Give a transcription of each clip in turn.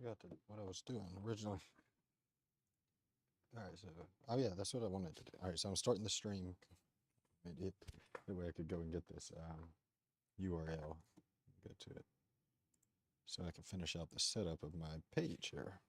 Forgot what I was doing originally. All right, so oh yeah, that's what I wanted to do. All right, so I'm starting the stream. The way I could go and get this URL, go to it, so I can finish out the setup of my page here.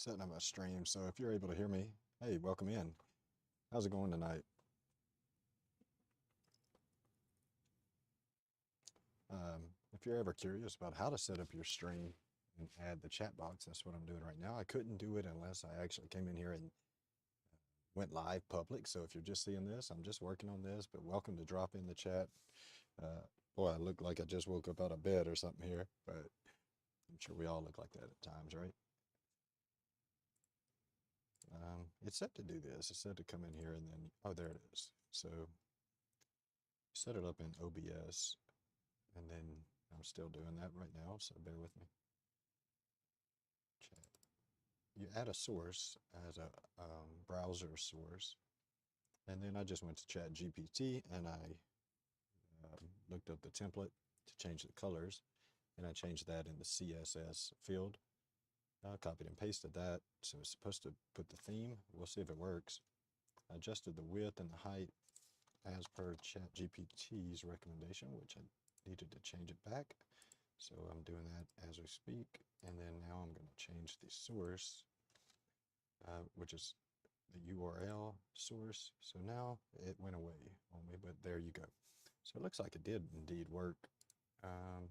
setting up my stream. So if you're able to hear me, hey, welcome in. How's it going tonight? If you're ever curious about how to set up your stream and add the chat box, that's what I'm doing right now. I couldn't do it unless I actually came in here and went live public. So if you're just seeing this, I'm just working on this, but welcome to drop in the chat. Boy, I look like I just woke up out of bed or something here, but I'm sure we all look like that at times, right? It's set to do this. It's set to come in here and then, oh, there it is. So set it up in OBS, and then I'm still doing that right now, so bear with me. Chat. You add a source as a browser source, and then I just went to Chat GPT and I looked up the template to change the colors, and I changed that in the CSS field. I copied and pasted that, so it's supposed to put the theme. We'll see if it works. I adjusted the width and the height as per ChatGPT's recommendation, which I needed to change it back. So I'm doing that as we speak. And then now I'm going to change the source, which is the URL source. So now it went away on me, but there you go. So it looks like it did indeed work.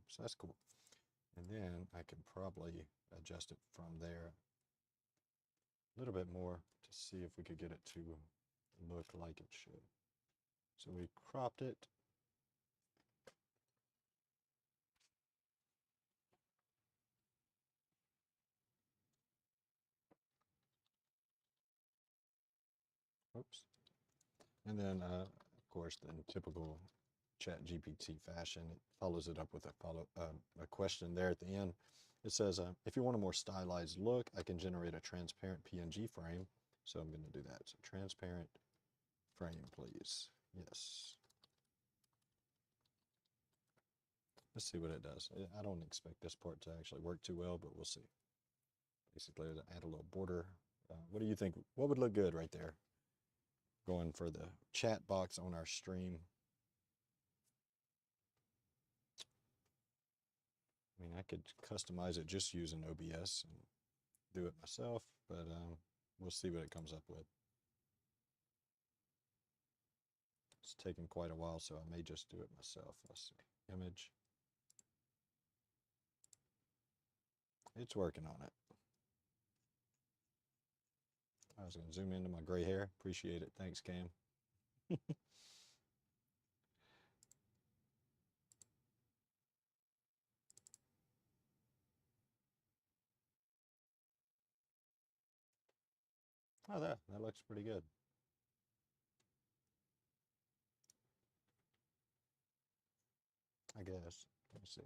So that's cool. And then I can probably adjust it from there a little bit more to see if we could get it to look like it should. So we cropped it. Oops. And then, of course, in typical Chat GPT fashion, it follows it up with a question there at the end. It says, if you want a more stylized look, I can generate a transparent PNG frame. So I'm going to do that. So transparent frame, please. Yes. Let's see what it does. I don't expect this part to actually work too well, but we'll see. Basically, add a little border. What do you think? What would look good right there? Going for the chat box on our stream. I mean, I could customize it just using OBS and do it myself, but we'll see what it comes up with. It's taken quite a while, so I may just do it myself. Let's see. Image. It's working on it. I was going to zoom into my gray hair. Appreciate it. Thanks, Cam. Oh, that looks pretty good. I guess. Let me see.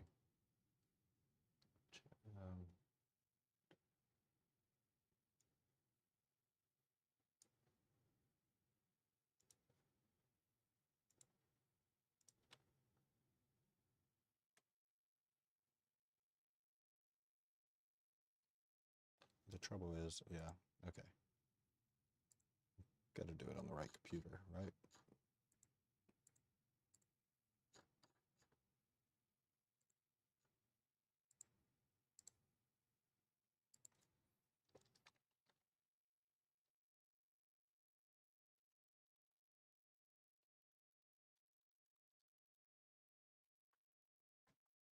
The trouble is, yeah, okay. Got to do it on the right computer, right?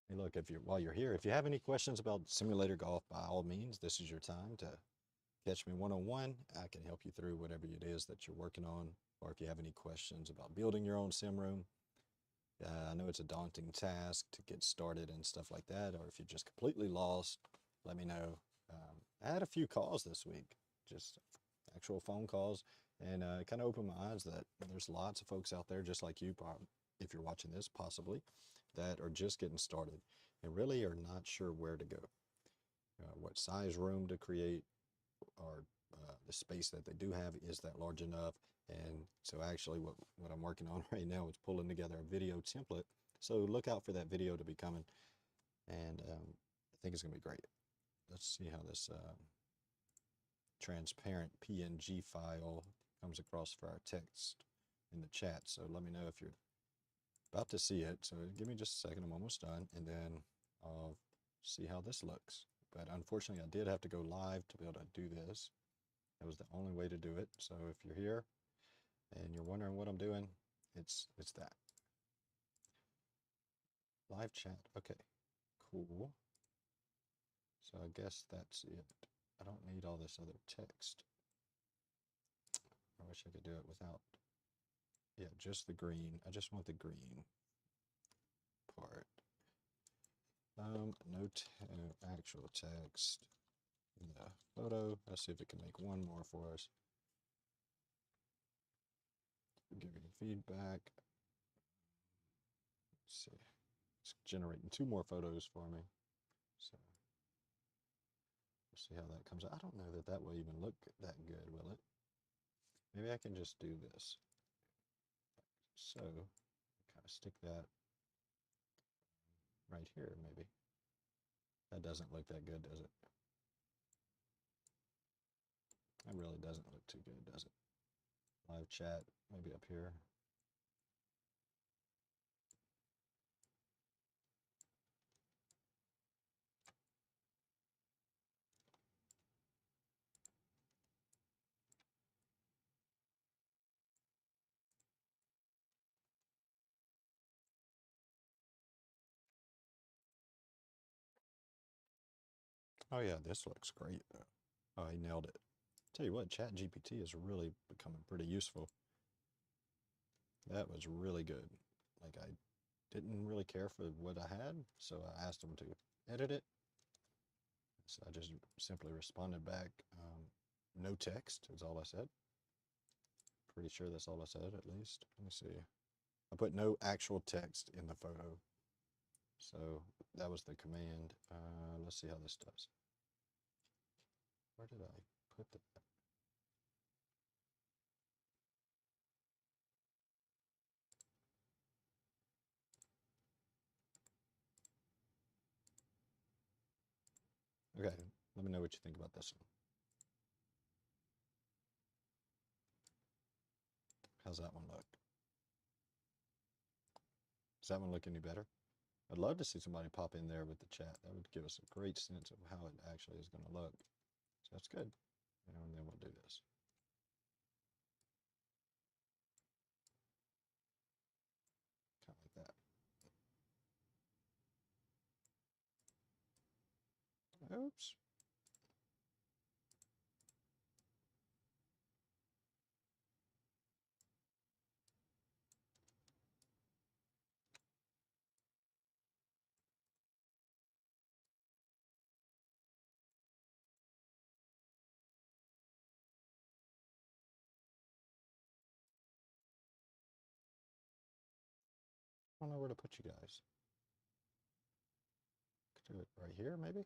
Hey, look, while you're here, if you have any questions about simulator golf, by all means, this is your time to catch me one-on-one. I can help you through whatever it is that you're working on, or if you have any questions about building your own sim room. I know it's a daunting task to get started and stuff like that, or if you're just completely lost, let me know. I had a few calls this week, just actual phone calls, and it kind of opened my eyes that there's lots of folks out there just like you, if you're watching this possibly, that are just getting started and really are not sure where to go, what size room to create, or the space that they do have, is that large enough? And so actually what I'm working on right now is pulling together a video template. So look out for that video to be coming, and I think it's gonna be great. Let's see how this transparent PNG file comes across for our text in the chat. So let me know if you're about to see it. So give me just a second, I'm almost done, and then I'll see how this looks. but unfortunately I did have to go live to be able to do this. That was the only way to do it. So if you're here and you're wondering what I'm doing, it's that. Live chat. Okay, cool. So I guess that's it. I don't need all this other text. I wish I could do it without, yeah, just the green. I just want the green part. No actual text in the photo. Let's see if it can make one more for us. Giving feedback. Let's see. It's generating 2 more photos for me. So let's see how that comes out. I don't know that that will even look that good, will it? Maybe I can just do this. So kind of stick that right here, maybe. That doesn't look that good, does it? That really doesn't look too good, does it? Live chat, maybe up here. Oh yeah, this looks great though. Oh, he nailed it. Tell you what, ChatGPT is really becoming pretty useful. That was really good. Like I didn't really care for what I had, so I asked him to edit it. So I just simply responded back. No text is all I said. Pretty sure that's all I said, at least. Let me see. I put no actual text in the photo. So that was the command. Let's see how this does. Where did I put that? Okay, let me know what you think about this one. How's that one look? Does that one look any better? I'd love to see somebody pop in there with the chat. That would give us a great sense of how it actually is going to look. So that's good. And then we'll do this. Kind of like that. Oops. I don't know where to put you guys. Could do it right here, maybe?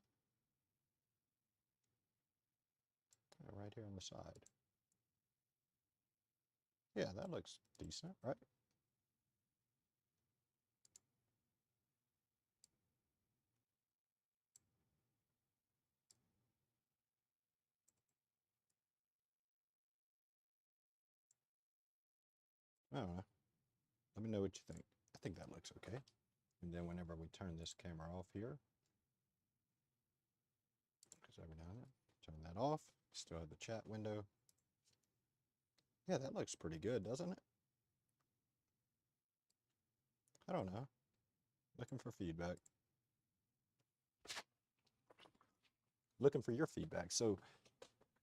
Right here on the side. Yeah, that looks decent, right? I don't know. Let me know what you think. I think that looks okay. And then whenever we turn this camera off here, because every now and then, turn that off. Still have the chat window. Yeah, that looks pretty good, doesn't it? I don't know. Looking for feedback. Looking for your feedback. So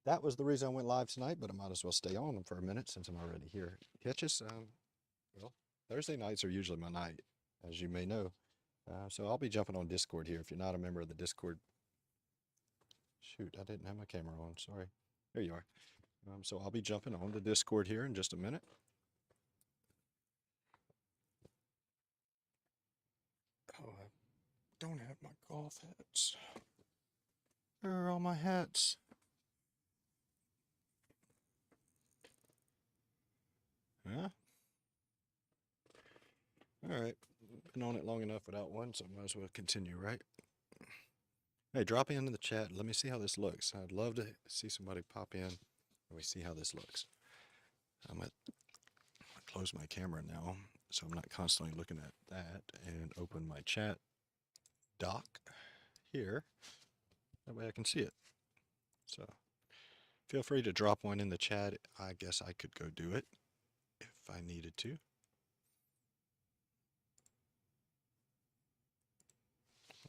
that was the reason I went live tonight, but I might as well stay on for a minute since I'm already here. Catch us. Well, Thursday nights are usually my night, as you may know. So I'll be jumping on Discord here. If you're not a member of the Discord, shoot, I didn't have my camera on. Sorry. There you are. So I'll be jumping on the Discord here in just a minute. Oh, I don't have my golf hats. Where are all my hats? Huh? All right. Been on it long enough without one, so I might as well continue, right? Hey, drop into the chat. Let me see how this looks. I'd love to see somebody pop in and we see how this looks. I'm going to close my camera now so I'm not constantly looking at that and open my chat doc here. That way I can see it. So feel free to drop one in the chat. I guess I could go do it if I needed to.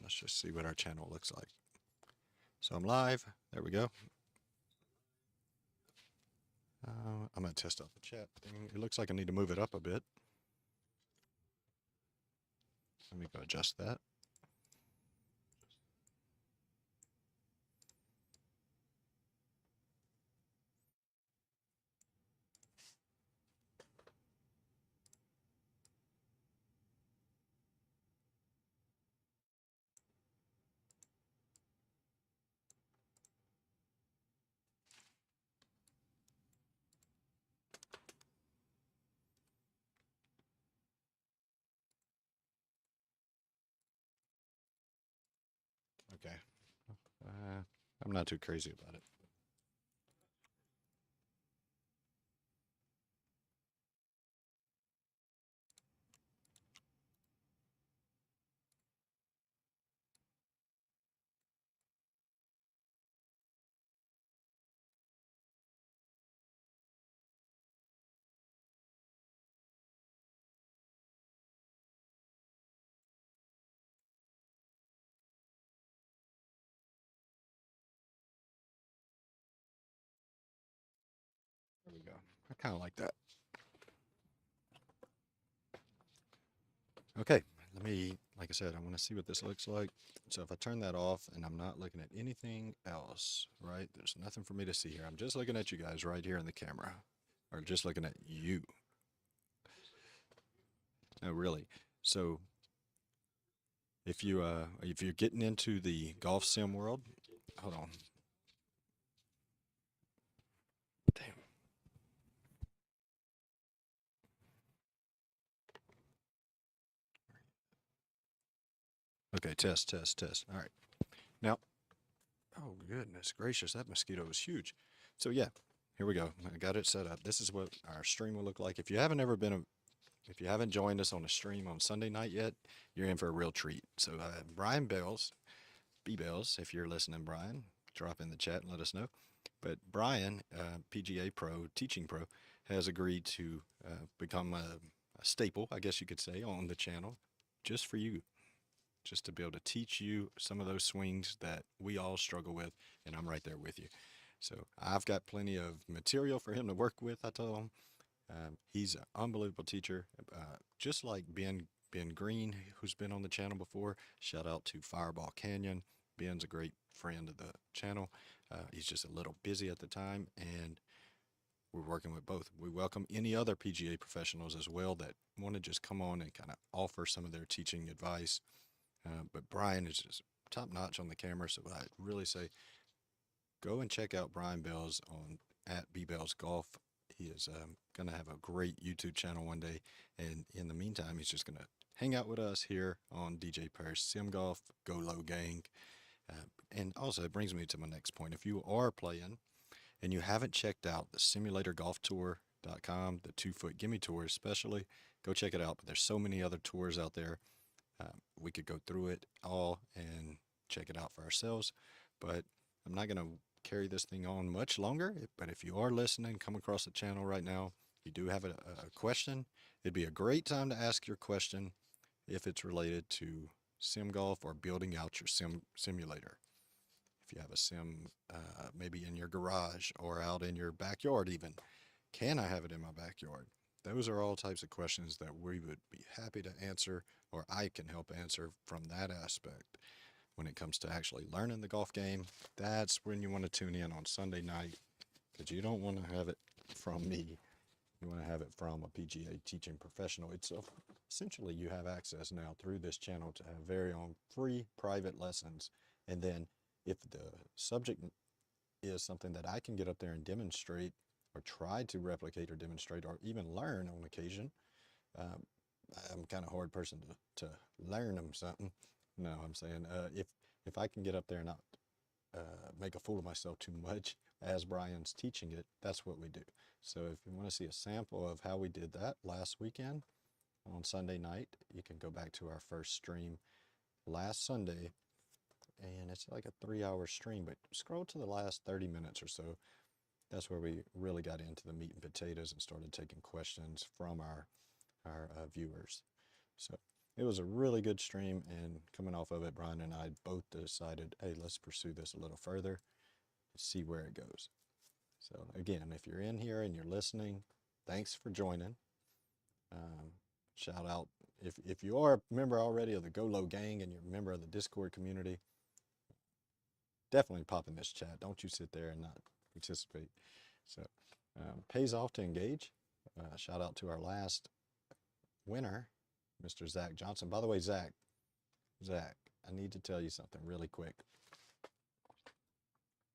Let's just see what our channel looks like. So I'm live. There we go. I'm going to test out the chat thing. It looks like I need to move it up a bit. Let me go adjust that. Okay. I'm not too crazy about it. There we go. I kind of like that. Okay, let me, like I said, I want to see what this looks like. So if I turn that off and I'm not looking at anything else, right? There's nothing for me to see here. I'm just looking at you guys right here in the camera, or just looking at you. No, really. So if you're getting into the golf sim world, hold on. Damn. Okay, test, test, test. All right. Now, oh goodness gracious, that mosquito was huge. So yeah, here we go. I got it set up. This is what our stream will look like. If you haven't joined us on a stream on Sunday night yet, you're in for a real treat. So Brian Bells, B Bells, if you're listening, Brian, drop in the chat and let us know. But Brian, PGA Pro, Teaching Pro, has agreed to become a staple, I guess you could say, on the channel just for you, just to be able to teach you some of those swings that we all struggle with, and I'm right there with you. So I've got plenty of material for him to work with, I told him. He's an unbelievable teacher, just like Ben Green, who's been on the channel before. Shout out to Fireball Canyon. Ben's a great friend of the channel. He's just a little busy at the time, and we're working with both. We welcome any other PGA professionals as well that want to just come on and kind of offer some of their teaching advice. But Brian is just top notch on the camera, so I really say go and check out Brian Bells on at B Bells Golf. He is going to have a great YouTube channel one day, and in the meantime, he's just going to hang out with us here on DJPerr Sim Golf Go Low Gang. And also, it brings me to my next point. If you are playing and you haven't checked out the simulatorgolftour.com, the 2-foot gimme tour especially, go check it out. But there's so many other tours out there. We could go through it all and check it out for ourselves. But I'm not going to carry this thing on much longer. But if you are listening, come across the channel right now, you do have a question, it'd be a great time to ask your question if it's related to sim golf or building out your simulator. If you have a sim, maybe in your garage or out in your backyard even, can I have it in my backyard? Those are all types of questions that we would be happy to answer, or I can help answer from that aspect. When it comes to actually learning the golf game, that's when you want to tune in on Sunday night, because you don't want to have it from me. You want to have it from a PGA teaching professional. It's essentially you have access now through this channel to have very own free private lessons. And then if the subject is something that I can get up there and demonstrate or try to replicate or demonstrate or even learn on occasion, I'm kind of a hard person to learn them something. No, I'm saying if I can get up there and not make a fool of myself too much as Brian's teaching it, that's what we do. So if you want to see a sample of how we did that last weekend on Sunday night, you can go back to our first stream last Sunday and it's like a 3-hour stream, but scroll to the last 30 minutes or so. That's where we really got into the meat and potatoes and started taking questions from our viewers. So it was a really good stream, and coming off of it, Brian and I both decided, hey, let's pursue this a little further and see where it goes. So again, if you're in here and you're listening, thanks for joining. Shout out, if you are a member already of the Go Low Gang and you're a member of the Discord community, definitely pop in this chat. Don't you sit there and not participate. So pays off to engage. Shout out to our last winner, Mr. Zach Johnson. By the way, Zach, I need to tell you something really quick.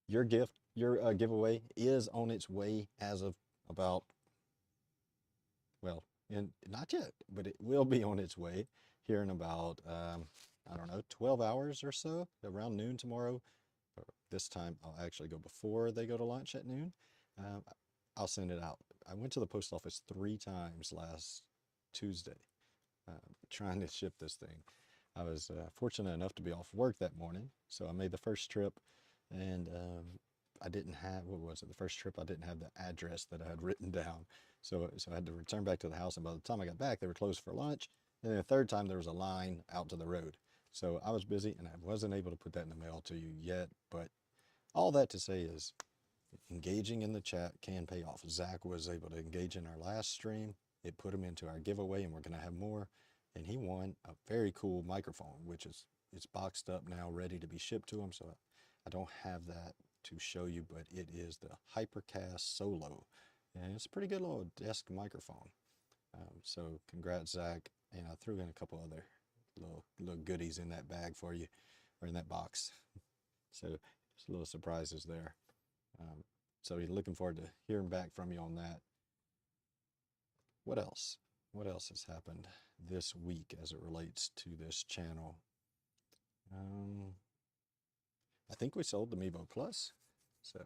Your giveaway is on its way as of about, well, not yet, but it will be on its way here in about, I don't know, 12 hours or so, around noon tomorrow. This time I'll actually go before they go to lunch at noon. I'll send it out. I went to the post office 3 times last Tuesday trying to ship this thing. I was fortunate enough to be off work that morning, so I made the first trip, and I didn't have, what was it, the first trip I didn't have the address that I had written down, so I had to return back to the house, and by the time I got back they were closed for lunch, and then the third time there was a line out to the road. So I was busy and I wasn't able to put that in the mail to you yet, but all that to say is engaging in the chat can pay off. Zach was able to engage in our last stream. It put him into our giveaway, and we're going to have more. And he won a very cool microphone, which is, it's boxed up now, ready to be shipped to him. So I don't have that to show you, but it is the Hypercast Solo. And it's a pretty good little desk microphone. So congrats, Zach. And I threw in a couple other little goodies in that bag for you, or in that box. So just little surprises there. So we're looking forward to hearing back from you on that. What else? What else has happened this week as it relates to this channel? I think we sold the Mevo Plus. So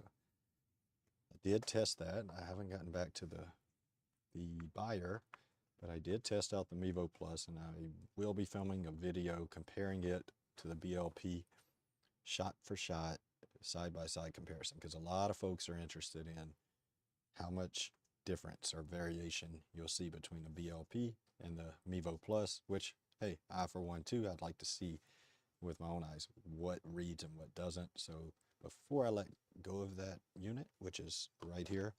I did test that. I haven't gotten back to the buyer, but I did test out the Mevo Plus, and I will be filming a video comparing it to the BLP shot for shot, side-by-side comparison, because a lot of folks are interested in how much difference or variation you'll see between the BLP and the Mevo Plus, which, hey, I for one too, I'd like to see with my own eyes what reads and what doesn't. So before I let go of that unit, which is right here,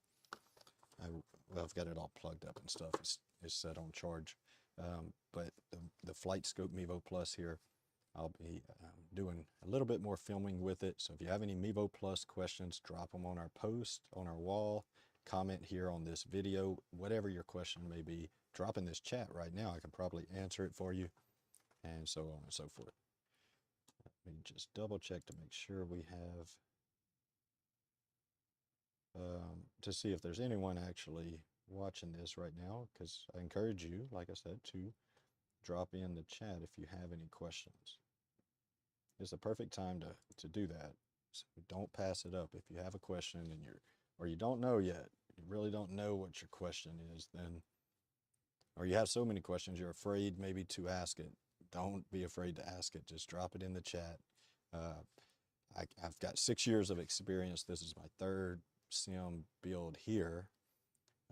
I've got it all plugged up and stuff. It's set on charge. But the Flight Scope Mevo Plus here, I'll be doing a little bit more filming with it. So if you have any Mevo Plus questions, drop them on our post, on our wall, comment here on this video, whatever your question may be, drop in this chat right now. I can probably answer it for you, and so on and so forth. Let me just double check to make sure we have, to see if there's anyone actually watching this right now, because I encourage you, like I said, to drop in the chat if you have any questions. It's the perfect time to do that. So don't pass it up. If you have a question and or you don't know yet, you really don't know what your question is, then, or you have so many questions, you're afraid maybe to ask it. Don't be afraid to ask it. Just drop it in the chat. I've got 6 years of experience. This is my 3rd sim build here.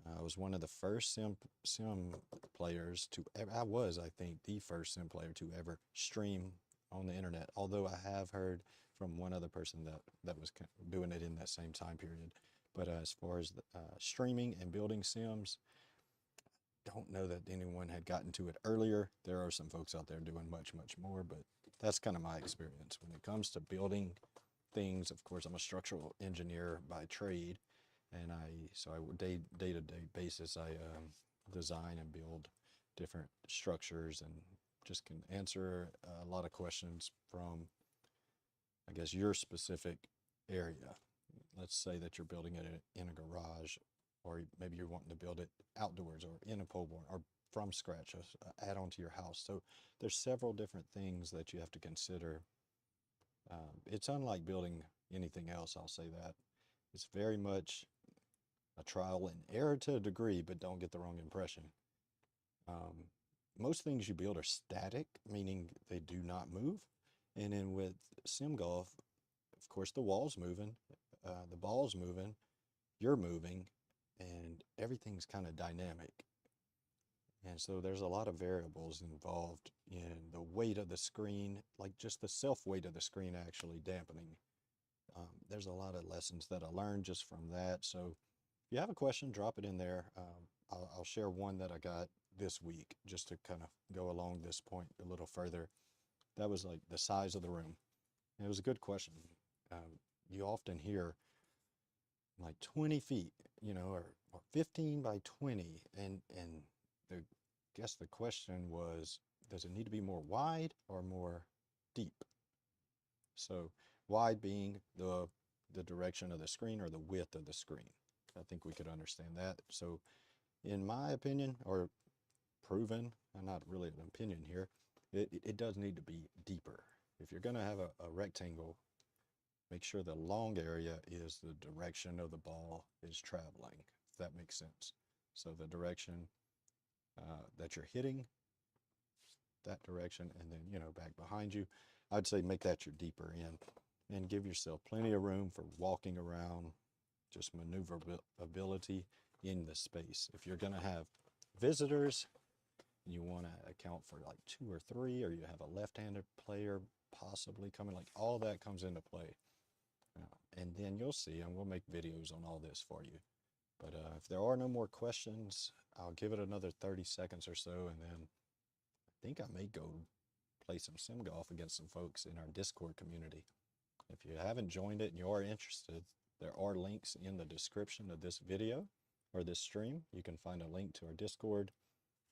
I was one of the first sim players to ever, I think, the first sim player to ever stream on the internet. Although I have heard from one other person that was doing it in that same time period. But as far as streaming and building sims, don't know that anyone had gotten to it earlier. There are some folks out there doing much, much more, but that's kind of my experience. When it comes to building things, of course, I'm a structural engineer by trade, and so day-to-day basis, I design and build different structures, and just can answer a lot of questions from, I guess, your specific area. Let's say that you're building it in a garage, or maybe you're wanting to build it outdoors or in a pole barn or from scratch, add on to your house. So there's several different things that you have to consider. It's unlike building anything else, I'll say that. It's very much a trial and error to a degree, but don't get the wrong impression. Most things you build are static, meaning they do not move. And then with sim golf, of course, the wall's moving, the ball's moving, you're moving, and everything's kind of dynamic. And so there's a lot of variables involved in the weight of the screen, like just the self weight of the screen actually dampening. There's a lot of lessons that I learned just from that. So if you have a question, drop it in there. I'll share one that I got this week just to kind of go along this point a little further. That was like the size of the room. And it was a good question. You often hear like 20 feet, you know, or 15 by 20. And the, I guess the question was, does it need to be more wide or more deep? So wide being the direction of the screen or the width of the screen. I think we could understand that. So in my opinion, or proven, and not really an opinion here, it does need to be deeper. If you're going to have a rectangle, make sure the long area is the direction of the ball is traveling, if that makes sense. So the direction that you're hitting, that direction, and then, you know, back behind you, I'd say make that your deeper end and give yourself plenty of room for walking around, just maneuverability in the space. If you're going to have visitors, you want to account for like 2 or 3, or you have a left-handed player possibly coming, like all that comes into play. And then you'll see, and we'll make videos on all this for you. But if there are no more questions, I'll give it another 30 seconds or so, and then I think I may go play some sim golf against some folks in our Discord community. If you haven't joined it and you are interested, there are links in the description of this video or this stream. You can find a link to our Discord.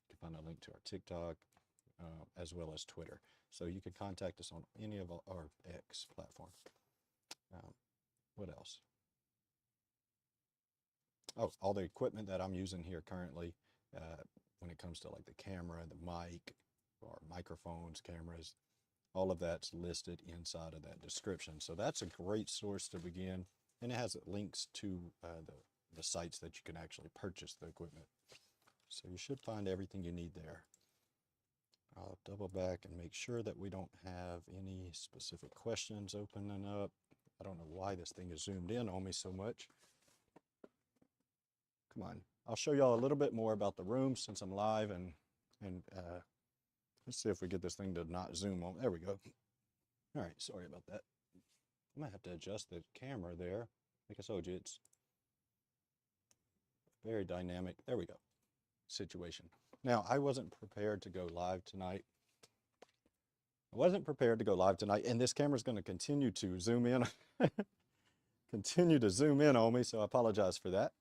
You can find a link to our TikTok, as well as Twitter. So you can contact us on any of our X platform. What else? Oh, all the equipment that I'm using here currently, when it comes to like the camera, the mic, or microphones, cameras, all of that's listed inside of that description. So that's a great source to begin. And it has links to the sites that you can actually purchase the equipment. So you should find everything you need there. I'll double back and make sure that we don't have any specific questions opening up. I don't know why this thing is zoomed in on me so much. Come on. I'll show y'all a little bit more about the room since I'm live, and let's see if we get this thing to not zoom on. There we go. All right, sorry about that. I might have to adjust the camera there. Like I told you, it's very dynamic. There we go. Situation. Now, I wasn't prepared to go live tonight. And this camera is going to continue to zoom in, on me, so I apologize for that.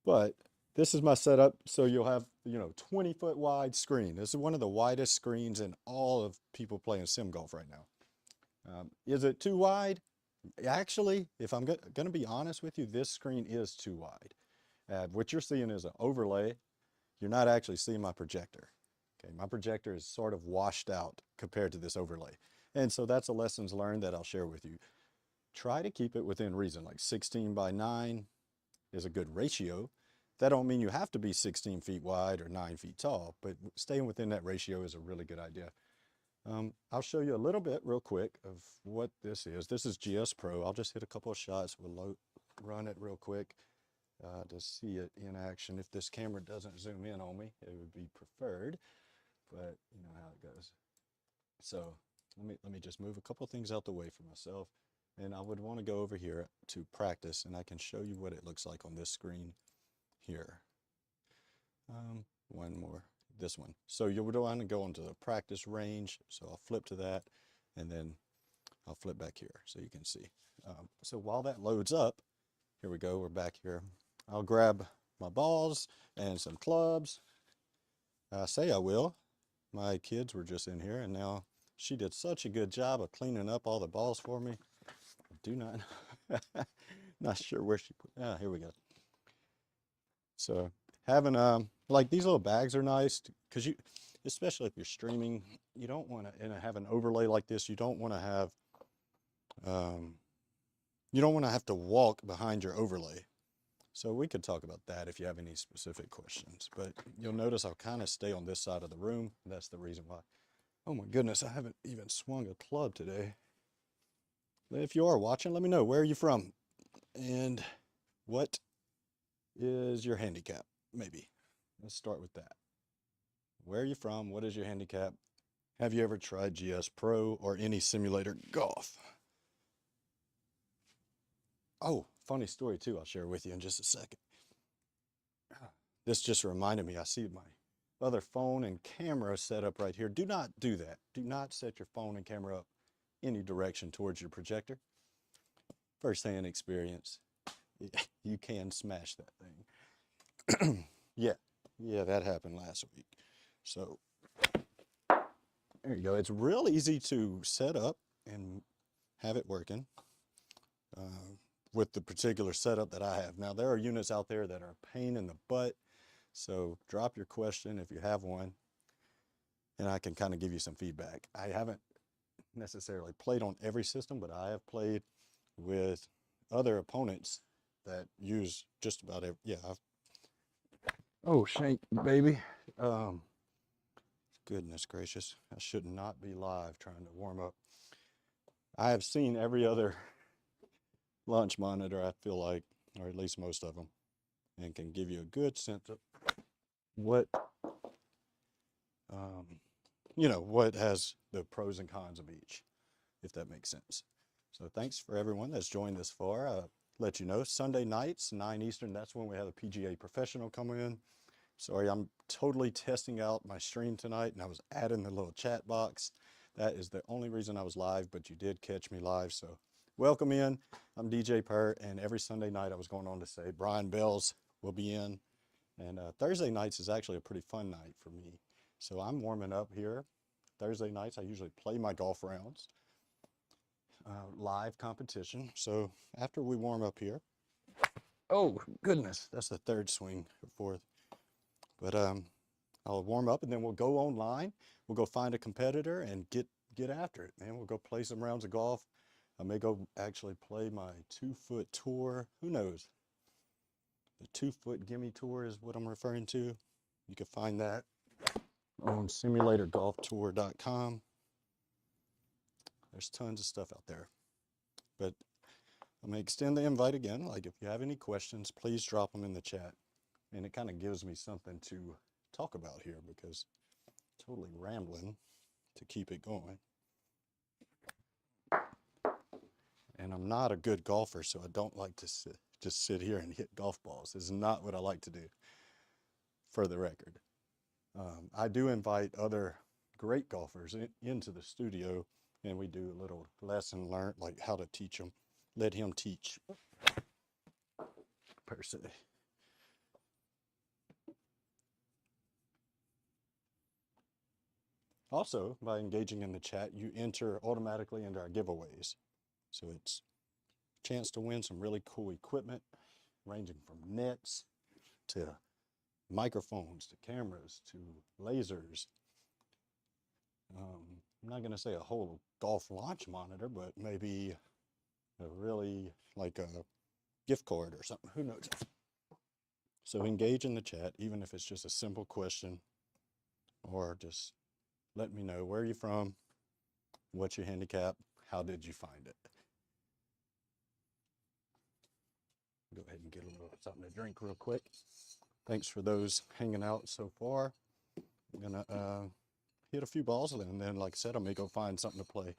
But this is my setup, so you'll have, 20-foot wide screen. This is one of the widest screens in all of people playing sim golf right now. Is it too wide? Actually, if I'm going to be honest with you, this screen is too wide. What you're seeing is an overlay. You're not actually seeing my projector. Okay, my projector is sort of washed out compared to this overlay. And so that's a lessons learned that I'll share with you. Try to keep it within reason, like 16 by 9 is a good ratio. That don't mean you have to be 16 feet wide or 9 feet tall, but staying within that ratio is a really good idea. I'll show you a little bit real quick of what this is. This is GS Pro. I'll just hit a couple of shots. We'll run it real quick to see it in action. If this camera doesn't zoom in on me, it would be preferred, but you know how it goes. So let me just move a couple of things out the way for myself, and I would want to go over here to practice, and I can show you what it looks like on this screen here. One more, this one. So you would want to go into the practice range. So I'll flip to that, and then I'll flip back here so you can see. So while that loads up, here we go, we're back here. I'll grab my balls and some clubs. I say I will. My kids were just in here, and now she did such a good job of cleaning up all the balls for me. I do not, not sure where she put, here we go. So having, like these little bags are nice because especially if you're streaming, you don't want to, and have an overlay like this, you don't want to have, to walk behind your overlay. So we could talk about that if you have any specific questions, but you'll notice I'll kind of stay on this side of the room. That's the reason why. Oh my goodness, I haven't even swung a club today. If you are watching, let me know, where are you from? And what is your handicap? Maybe. Let's start with that. Where are you from? What is your handicap? Have you ever tried GS Pro or any simulator golf? Oh, funny story too, I'll share with you in just a second. This just reminded me, I see my other phone and camera set up right here. Do not do that. Do not set your phone and camera up any direction towards your projector. First-hand experience, you can smash that thing. Yeah, that happened last week. So there you go. It's real easy to set up and have it working with the particular setup that I have. Now, there are units out there that are a pain in the butt, so drop your question if you have one, and I can kind of give you some feedback. I haven't necessarily played on every system, but I have played with other opponents that use just about every, oh, shank, baby. Goodness gracious, I should not be live trying to warm up. I have seen every other launch monitor, I feel like, or at least most of them, and can give you a good sense of what, what has the pros and cons of each, if that makes sense. So thanks for everyone that's joined this far. Let you know, Sunday nights, 9 Eastern, that's when we have a PGA professional come in. Sorry, I'm totally testing out my stream tonight, and I was adding the little chat box. That is the only reason I was live, but you did catch me live, so welcome in. I'm DJPerr, and every Sunday night I was going on to say Brian Bells will be in, and Thursday nights is actually a pretty fun night for me. So I'm warming up here. Thursday nights I usually play my golf rounds, live competition. So after we warm up here, oh goodness, that's the third swing or fourth. But I'll warm up and then we'll go online. We'll go find a competitor and get after it, man. We'll go play some rounds of golf. I may go actually play my 2-foot tour. Who knows? The 2-foot gimme tour is what I'm referring to. You can find that on simulatorgolftour.com. There's tons of stuff out there. But I'm gonna extend the invite again. Like, if you have any questions, please drop them in the chat. And it kind of gives me something to talk about here, because I'm totally rambling to keep it going. And I'm not a good golfer, so I don't like to just sit here and hit golf balls. It's not what I like to do, for the record. I do invite other great golfers into the studio, and we do a little lesson learned, like how to teach them. Let him teach, per se. Also, by engaging in the chat, you enter automatically into our giveaways. So it's a chance to win some really cool equipment, ranging from nets to microphones to cameras to lasers. I'm not going to say a whole golf launch monitor, but maybe a really, like a gift card or something. Who knows? So engage in the chat, even if it's just a simple question, or just let me know, where are you from? What's your handicap? How did you find it? Go ahead and get a little something to drink real quick. Thanks for those hanging out so far. I'm gonna hit a few balls, and then, like I said, I may go find something to play.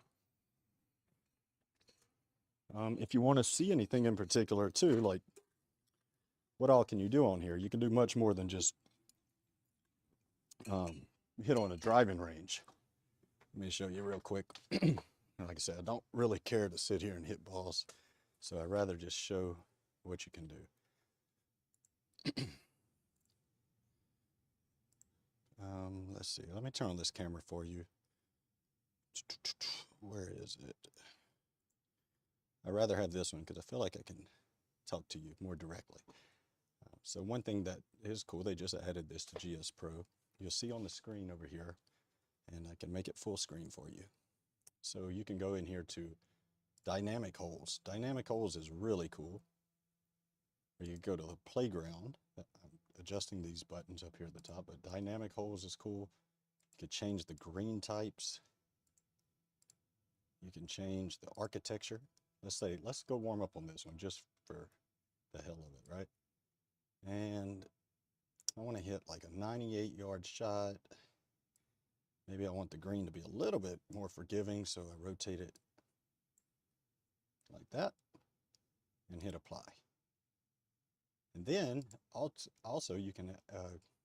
If you want to see anything in particular too, like what all can you do on here? You can do much more than just hit on a driving range. Let me show you real quick. Like I said, I don't really care to sit here and hit balls, so I'd rather just show what you can do. Let's see, let me turn on this camera for you. Where is it? I'd rather have this one because I feel like I can talk to you more directly. So one thing that is cool, they just added this to GS Pro. You'll see on the screen over here, and I can make it full screen for you. So you can go in here to dynamic holes. Dynamic holes is really cool. Or you go to the playground. I'm adjusting these buttons up here at the top, but dynamic holes is cool. You could change the green types. You can change the architecture. Let's go warm up on this one just for the hell of it, right? And I want to hit like a 98-yard shot. Maybe I want the green to be a little bit more forgiving, so I rotate it like that and hit apply. And then also you can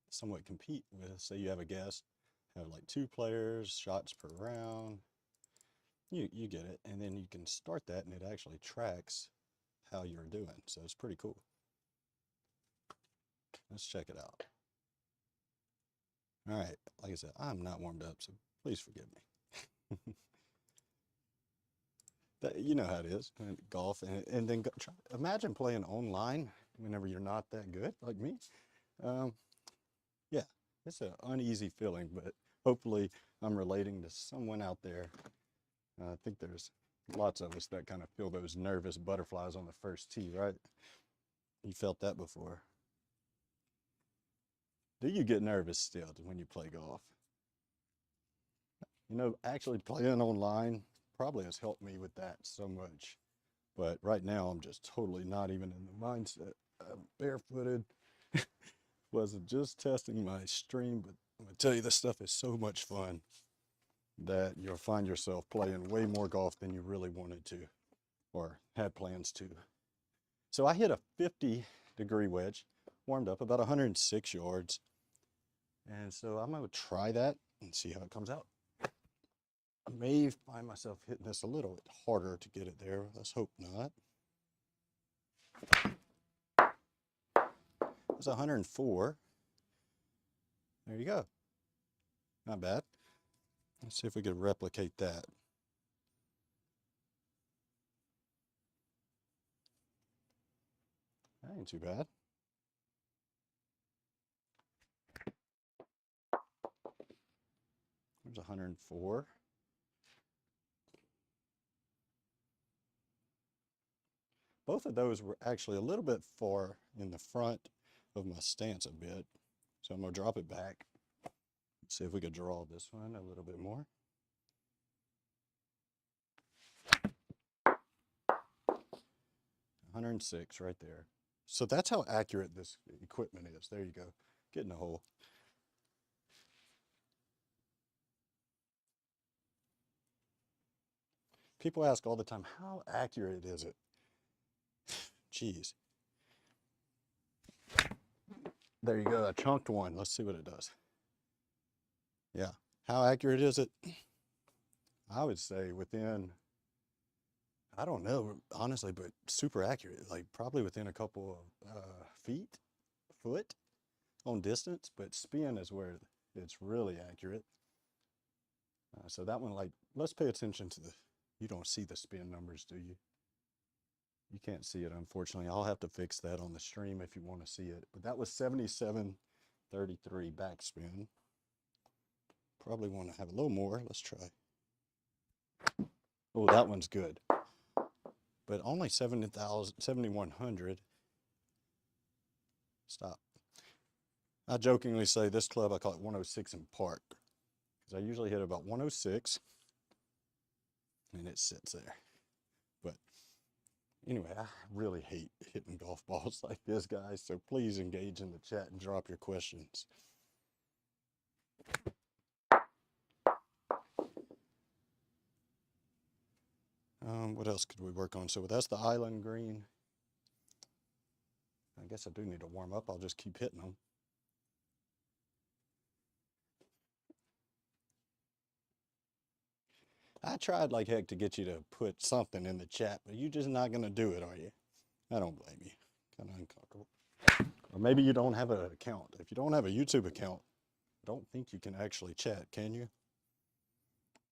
somewhat compete with, say you have a guest, have like 2 players, shots per round. You get it. And then you can start that and it actually tracks how you're doing. So it's pretty cool. Let's check it out. All right, like I said, I'm not warmed up, so please forgive me. You know how it is, golf, and then imagine playing online whenever you're not that good, like me. Yeah, it's an uneasy feeling, but hopefully I'm relating to someone out there. I think there's lots of us that kind of feel those nervous butterflies on the first tee, right? You felt that before. Do you get nervous still when you play golf? You know, actually playing online probably has helped me with that so much. But right now I'm just totally not even in the mindset. I'm barefooted. Wasn't just testing my stream, but I'm gonna tell you, this stuff is so much fun that you'll find yourself playing way more golf than you really wanted to or had plans to. So I hit a 50-degree wedge, warmed up about 106 yards. And so I'm going to try that and see how it comes out. I may find myself hitting this a little bit harder to get it there. Let's hope not. It's 104. There you go. Not bad. Let's see if we could replicate that. That ain't too bad. There's 104. Both of those were actually a little bit far in the front of my stance a bit. So I'm going to drop it back. See if we could draw this one a little bit more. $106 right there. So that's how accurate this equipment is. There you go. Get in the hole. People ask all the time, how accurate is it? Jeez. There you go, a chunked one. Let's see what it does. Yeah. How accurate is it? I would say within, I don't know, honestly, but super accurate. Like probably within a couple of foot on distance, but spin is where it's really accurate. So that one, like, let's pay attention to you don't see the spin numbers, do you? You can't see it, unfortunately. I'll have to fix that on the stream if you want to see it. But that was 77.33 backspin. Probably want to have a little more. Let's try. Oh, that one's good. But only 7,100. Stop. I jokingly say this club, I call it 106 in park. Because I usually hit about 106. And it sits there. But anyway, I really hate hitting golf balls like this, guys. So please engage in the chat and drop your questions. What else could we work on? So that's the island green. I guess I do need to warm up. I'll just keep hitting them. I tried like heck to get you to put something in the chat, but you're just not going to do it, are you? I don't blame you. Kind of uncomfortable. Or maybe you don't have an account. If you don't have a YouTube account, I don't think you can actually chat, can you?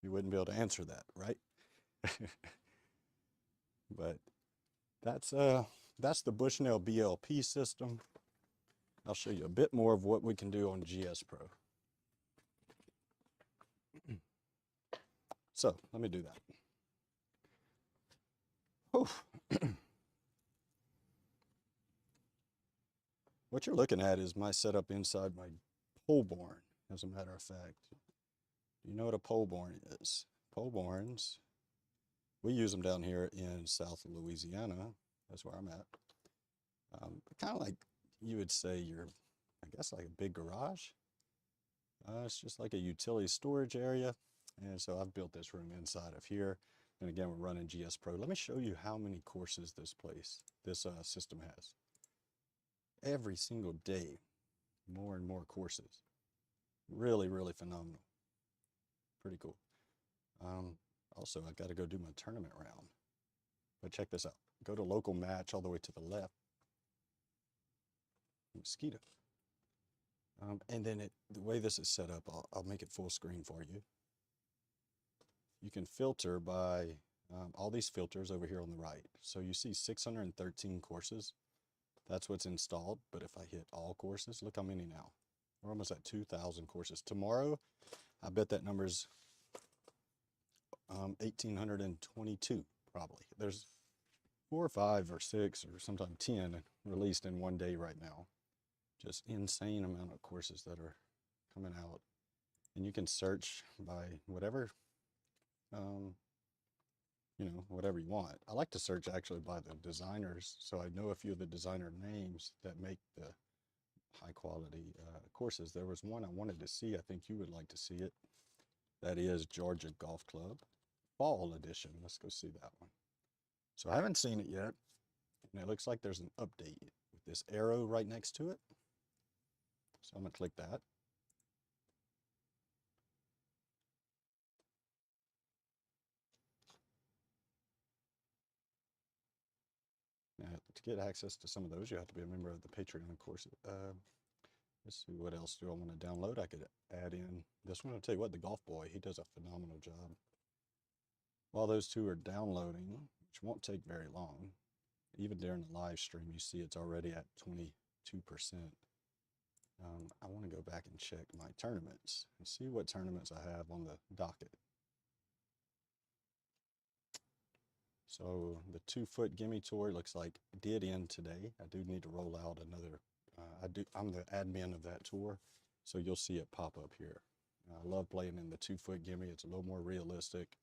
You wouldn't be able to answer that, right? But that's the Bushnell BLP system. I'll show you a bit more of what we can do on GS Pro. So let me do that. What you're looking at is my setup inside my pole barn, as a matter of fact. You know what a pole barn is? Pole barns, we use them down here in South Louisiana. That's where I'm at. Kind of like you would say I guess like a big garage. It's just like a utility storage area. And so I've built this room inside of here. And again, we're running GS Pro. Let me show you how many courses this system has. Every single day, more and more courses. Really, really phenomenal. Pretty cool. Also, I got to go do my tournament round. But check this out. Go to local match all the way to the left. Mosquito. And then the way this is set up, I'll make it full screen for you. You can filter by all these filters over here on the right. So you see 613 courses. That's what's installed. But if I hit all courses, look how many now. We're almost at 2,000 courses. Tomorrow, I bet that number's 1,822 probably. There's 4 or 5 or 6 or sometimes 10 released in one day right now. Just insane amount of courses that are coming out. And you can search by whatever, whatever you want. I like to search actually by the designers, so I know a few of the designer names that make the high quality courses. There was one I wanted to see. I think you would like to see it. That is Georgia Golf Club Fall Edition. Let's go see that one. So I haven't seen it yet, and it looks like there's an update with this arrow right next to it. So I'm going to click that. Now, to get access to some of those, you have to be a member of the Patreon course. Let's see, what else do I want to download? I could add in this one. I'll tell you what, the Golf Boy, he does a phenomenal job. While those two are downloading, which won't take very long, even during the live stream, you see it's already at 22%. I want to go back and check my tournaments and see what tournaments I have on the docket. So the 2-foot gimme tour looks like did end today. I do need to roll out another. I'm the admin of that tour, so you'll see it pop up here. I love playing in the 2-foot gimme. It's a little more realistic.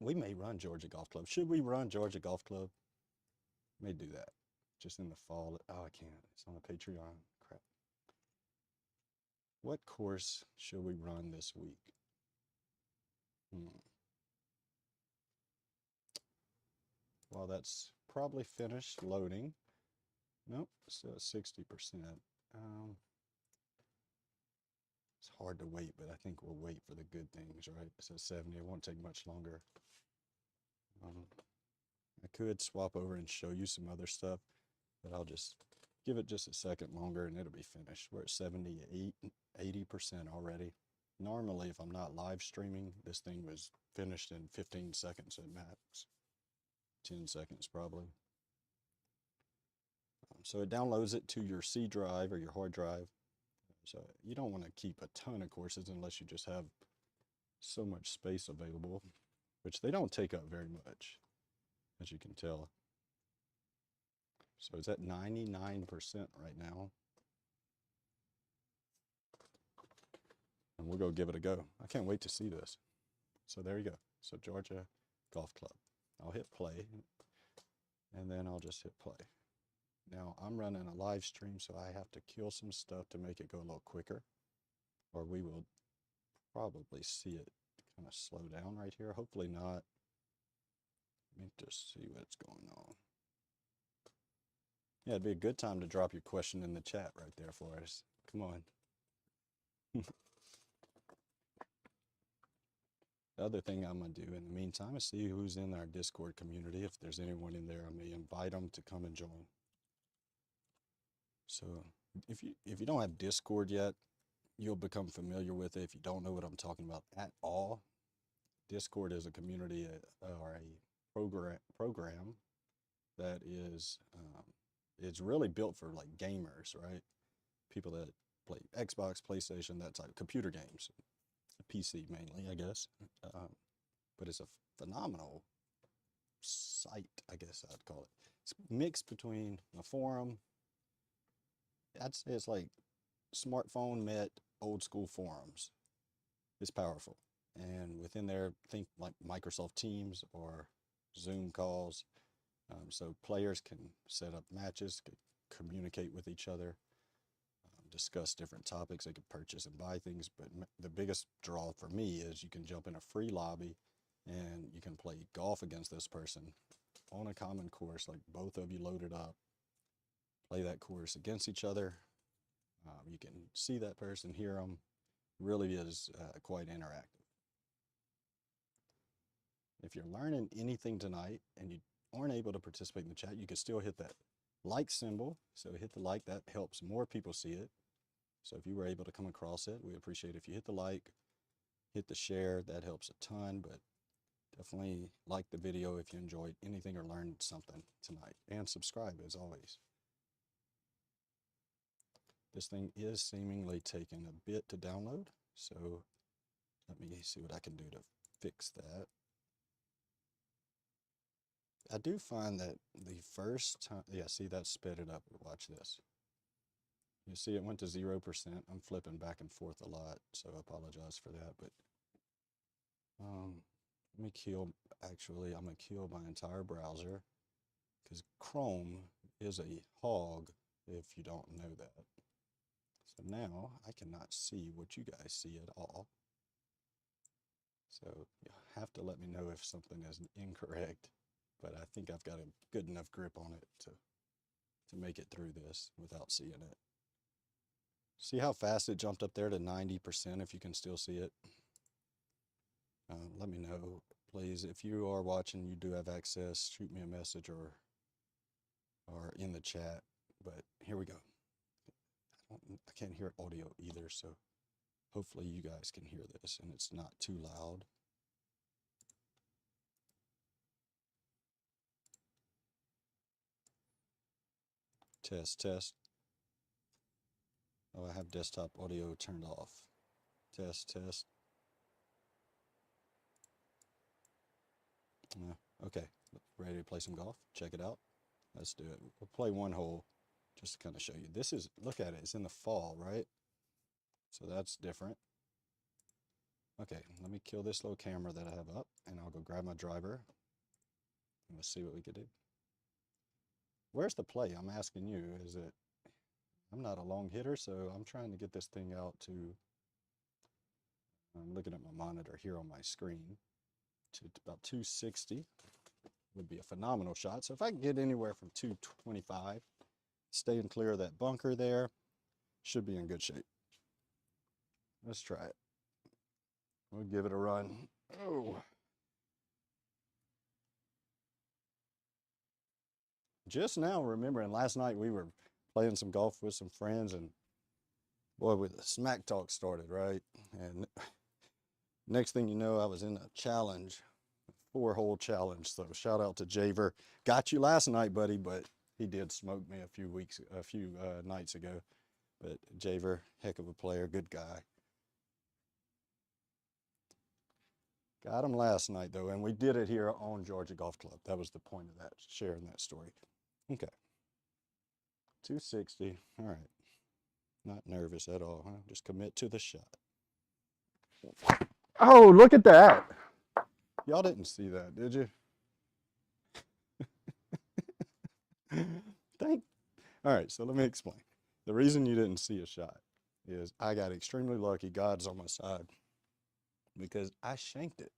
We may run Georgia Golf Club. Should we run Georgia Golf Club? May do that. Just in the fall. Oh, I can't. It's on the Patreon. Crap. What course should we run this week? Well, that's probably finished loading. Nope, still 60%. It's hard to wait, but I think we'll wait for the good things, right? It says 70. It won't take much longer. I could swap over and show you some other stuff, but I'll just give it just a second longer and it'll be finished. We're at 78, 80% already. Normally, if I'm not live streaming, this thing was finished in 15 seconds at max. 10 seconds probably. So it downloads it to your C drive or your hard drive. So you don't want to keep a ton of courses unless you just have so much space available, which they don't take up very much, as you can tell. So it's at 99% right now. And we'll go give it a go. I can't wait to see this. So there you go. So Georgia Golf Club. I'll hit play, and then I'll just hit play. Now I'm running a live stream, so I have to kill some stuff to make it go a little quicker, or we will probably see it kind of slow down right here. Hopefully not. Let me just see what's going on. Yeah, it'd be a good time to drop your question in the chat right there for us. Come on. The other thing I'm going to do in the meantime is see who's in our Discord community. If there's anyone in there, I may invite them to come and join. So if you don't have Discord yet, you'll become familiar with it. If you don't know what I'm talking about at all, Discord is a community or a program that is it's really built for like gamers, right? People that play Xbox, PlayStation, that type, computer games, PC mainly, I guess. But it's a phenomenal site, I guess I'd call it. It's mixed between a forum. I'd say it's like smartphone met old school forums. is powerful. And within there, think like Microsoft Teams or Zoom calls. So players can set up matches, can communicate with each other, discuss different topics. They can purchase and buy things. But the biggest draw for me is you can jump in a free lobby and you can play golf against this person on a common course, like both of you loaded up, play that course against each other. You can see that person, hear them. Really is quite interactive. If you're learning anything tonight and you aren't able to participate in the chat, you can still hit that like symbol. So hit the like, that helps more people see it. So if you were able to come across it, we appreciate if you hit the like, hit the share, that helps a ton, but definitely like the video if you enjoyed anything or learned something tonight, and subscribe as always. This thing is seemingly taking a bit to download, so let me see what I can do to fix that. I do find that the first time, yeah, see, that sped it up. Watch this. You see it went to 0%. I'm flipping back and forth a lot, so I apologize for that, but let me kill, actually, I'm going to kill my entire browser because Chrome is a hog if you don't know that. So now I cannot see what you guys see at all. So you have to let me know if something is incorrect, but I think I've got a good enough grip on it to make it through this without seeing it. See how fast it jumped up there to 90% if you can still see it? Let me know, please. If you are watching, you do have access, shoot me a message or in the chat. But here we go. I can't hear audio either, so hopefully you guys can hear this and it's not too loud. Test, test. Oh, I have desktop audio turned off. Test, test. Okay, ready to play some golf? Check it out. Let's do it. We'll play one hole just to kind of show you. This is, look at it, it's in the fall, right? So that's different. Okay, let me kill this little camera that I have up and I'll go grab my driver and we'll see what we can do. Where's the play? I'm asking you. Is it, I'm not a long hitter, so I'm trying to get this thing out to, I'm looking at my monitor here on my screen, to about 260 would be a phenomenal shot. So if I can get anywhere from 225, staying clear of that bunker there, should be in good shape. Let's try it. We'll give it a run. Oh. Just now remembering last night we were playing some golf with some friends and boy, with the smack talk started, right? And next thing you know, I was in a challenge, 4-hole challenge. So shout out to DJPerr. Got you last night, buddy, but he did smoke me a few nights ago. But DJPerr, heck of a player, good guy. Got him last night though, and we did it here on Georgia Golf Club. That was the point of that, sharing that story. Okay. 260. All right. Not nervous at all, huh? Just commit to the shot. Oh, look at that. Y'all didn't see that, did you? All right, so let me explain. The reason you didn't see a shot is I got extremely lucky. God's on my side because I shanked it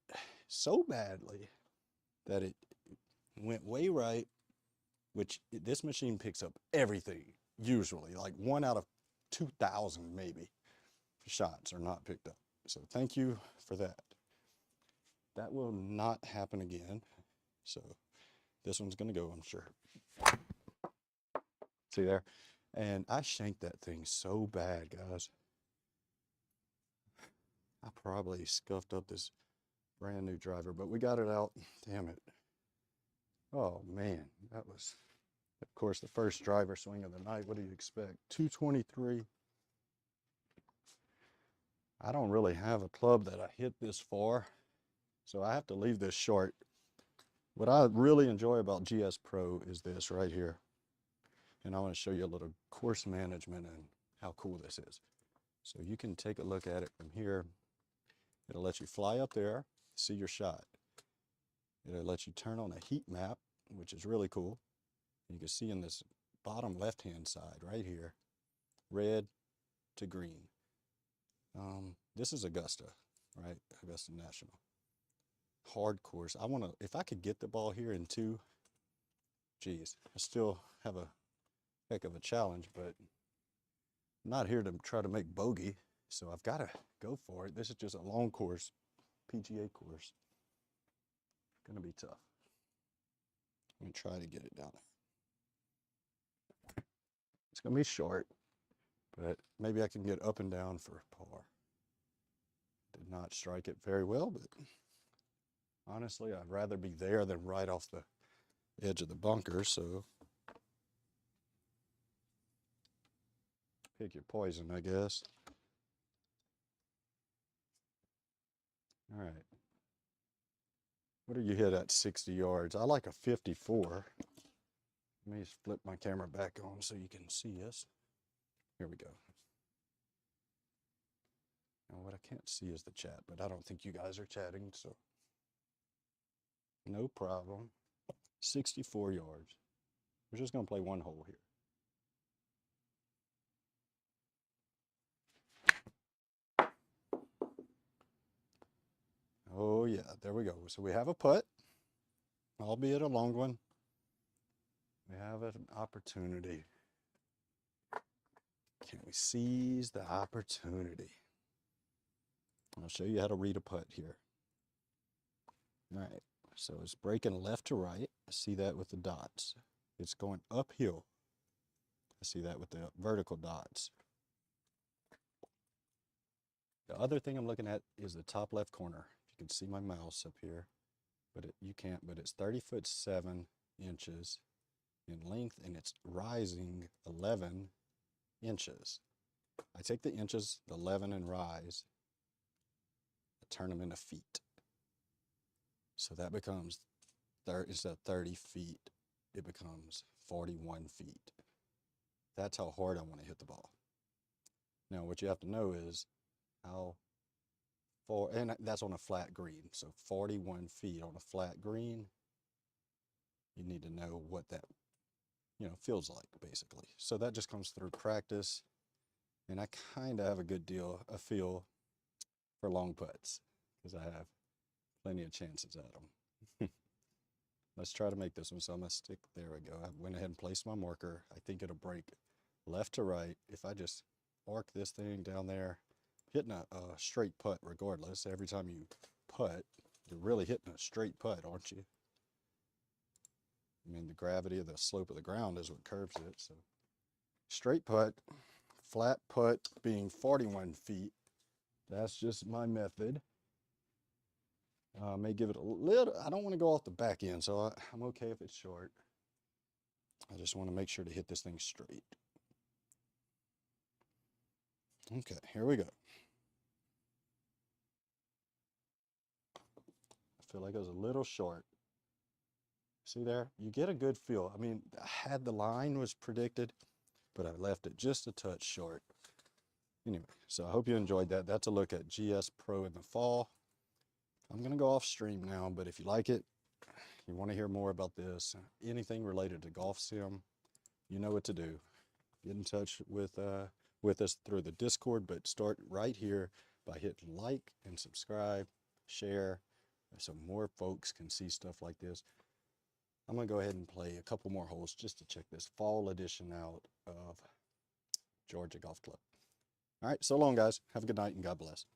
so badly that it went way right, which this machine picks up everything, usually, like 1 out of 2,000 maybe shots are not picked up. So thank you for that. That will not happen again. So this one's gonna go, I'm sure. See there? And I shanked that thing so bad, guys. I probably scuffed up this brand new driver, but we got it out. Damn it. Oh man, that was, of course, the first driver swing of the night. What do you expect? 223. I don't really have a club that I hit this far, so I have to leave this short. What I really enjoy about GS Pro is this right here. And I want to show you a little course management and how cool this is. So you can take a look at it from here. It'll let you fly up there, see your shot. It'll let you turn on a heat map, which is really cool. You can see in this bottom left-hand side right here, red to green. This is Augusta, right? Augusta National. Hard course. I want to, if I could get the ball here in 2, geez, I still have a heck of a challenge, but I'm not here to try to make bogey, so I've got to go for it. This is just a long course, PGA course. Gonna be tough. I'm gonna try to get it down there. It's gonna be short, but maybe I can get up and down for par. Did not strike it very well, but honestly, I'd rather be there than right off the edge of the bunker, so pick your poison, I guess. All right. What do you hit at 60 yards? I like a 54. Let me just flip my camera back on so you can see us. Here we go. Now what I can't see is the chat, but I don't think you guys are chatting, so no problem. 64 yards. We're just gonna play one hole here. Oh yeah, there we go. So we have a putt, albeit a long one. We have an opportunity. Can we seize the opportunity? I'll show you how to read a putt here. All right, so it's breaking left to right. I see that with the dots. It's going uphill. I see that with the vertical dots. The other thing I'm looking at is the top left corner. If you can see my mouse up here, but you can't, but it's 30'7" in length, and it's rising 11 inches. I take the inches, the 11 and rise, I turn them into feet. So that becomes, instead of 30 feet, it becomes 41 feet. That's how hard I want to hit the ball. Now what you have to know is how far, and that's on a flat green. So 41 feet on a flat green, you need to know what that, feels like basically. So that just comes through practice. And I kind of have a feel for long putts because I have plenty of chances at them. Let's try to make this one. So I'm gonna stick, there we go. I went ahead and placed my marker. I think it'll break left to right. If I just arc this thing down there, hitting a straight putt regardless. Every time you putt, you're really hitting a straight putt, aren't you? I mean, the gravity of the slope of the ground is what curves it. So straight putt, flat putt being 41 feet. That's just my method. May give it a little, I don't want to go off the back end, so I'm okay if it's short. I just want to make sure to hit this thing straight. Okay, here we go. I feel like it was a little short. See there? You get a good feel. I mean, I had the line was predicted, but I left it just a touch short. Anyway, so I hope you enjoyed that. That's a look at GS Pro in the fall. I'm going to go off stream now, but if you like it, you want to hear more about this, anything related to golf sim, you know what to do. Get in touch with us through the Discord, but start right here by hitting like and subscribe, share, so more folks can see stuff like this. I'm going to go ahead and play a couple more holes just to check this fall edition out of Georgia Golf Club. All right, so long, guys. Have a good night and God bless.